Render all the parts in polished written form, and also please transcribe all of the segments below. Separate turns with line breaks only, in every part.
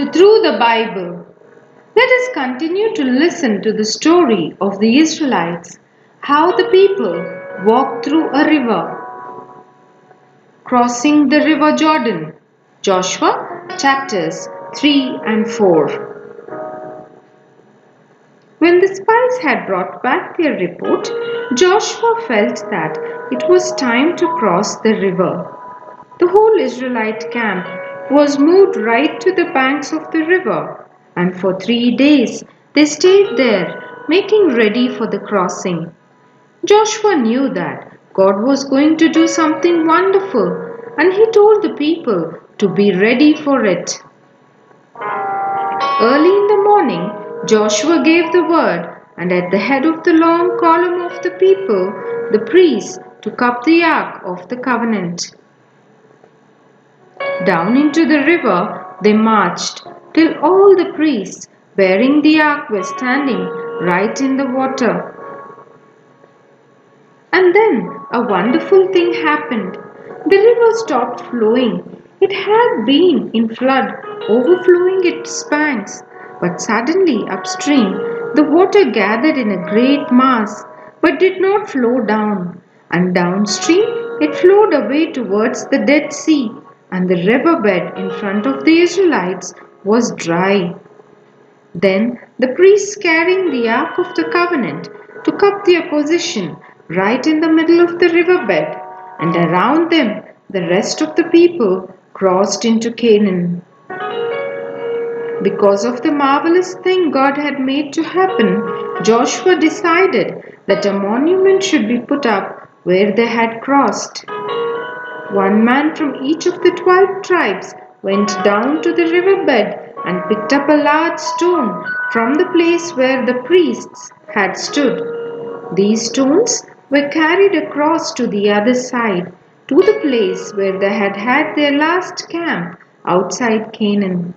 through the Bible. Let us continue to listen to the story of the Israelites, how the people walked through a river, crossing the river Jordan. Joshua chapters 3 and 4. When the spies had brought back their report, Joshua felt that it was time to cross the river. The whole Israelite camp was moved right to the banks of the river, and for 3 days they stayed there, making ready for the crossing. Joshua knew that God was going to do something wonderful, and he told the people to be ready for it. Early in the morning, Joshua gave the word, and at the head of the long column of the people, the priests took up the ark of the covenant. Down into the river they marched till all the priests bearing the ark were standing right in the water. And then a wonderful thing happened. The river stopped flowing. It had been in flood, overflowing its banks, but suddenly upstream the water gathered in a great mass, but did not flow down, and downstream it flowed away towards the Dead Sea, and the riverbed in front of the Israelites was dry. Then the priests carrying the Ark of the Covenant took up their position right in the middle of the riverbed, and around them the rest of the people crossed into Canaan. Because of the marvelous thing God had made to happen, Joshua decided that a monument should be put up where they had crossed. One man from each of the 12 tribes went down to the riverbed and picked up a large stone from the place where the priests had stood. These stones were carried across to the other side, to the place where they had had their last camp outside Canaan.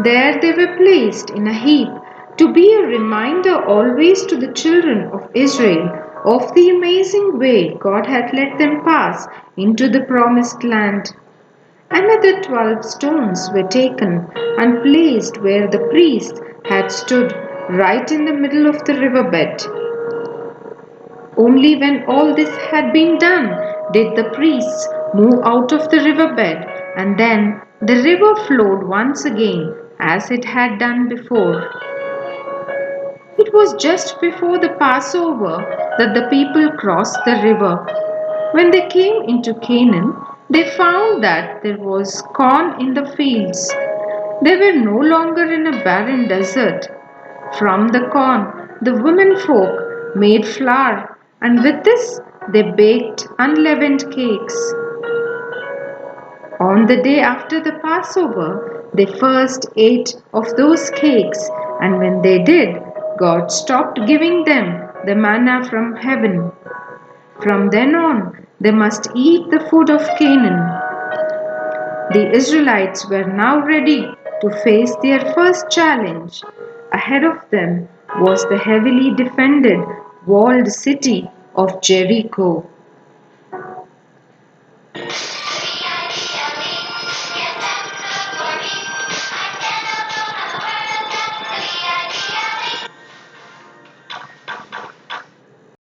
There they were placed in a heap to be a reminder always to the children of Israel of the amazing way God had let them pass into the promised land. Another 12 stones were taken and placed where the priests had stood right in the middle of the riverbed. Only when all this had been done did the priests move out of the riverbed, and then the river flowed once again as it had done before. It was just before the Passover that the people crossed the river. When they came into Canaan, they found that there was corn in the fields. They were no longer in a barren desert. From the corn, the women folk made flour, and with this they baked unleavened cakes. On the day after the Passover, they first ate of those cakes, and when they did, God stopped giving them the manna from heaven. From then on, they must eat the food of Canaan. The Israelites were now ready to face their first challenge. Ahead of them was the heavily defended, walled city of Jericho.